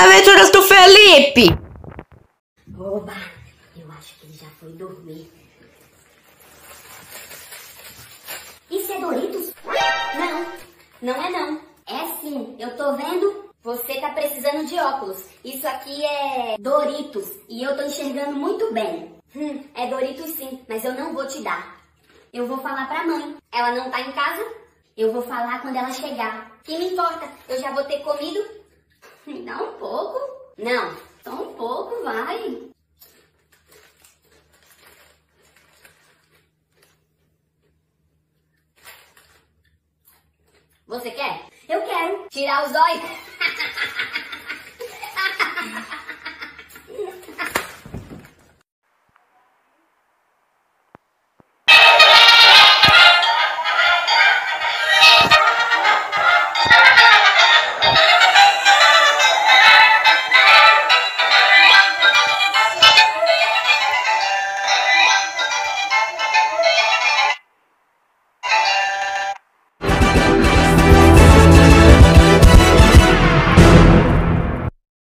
aventuras do Felipe. Oba, eu acho que ele já foi dormir. Isso é Doritos? Não, não é não. É sim, eu tô vendo. Você tá precisando de óculos. Isso aqui é Doritos e eu tô enxergando muito bem. É Doritos sim, mas eu não vou te dar. Eu vou falar pra mãe. Ela não tá em casa? Eu vou falar quando ela chegar. Que me importa? Eu já vou ter comido. Me dá um pouco. Não, só um pouco, vai. Você quer? Eu quero. Tirar os olhos.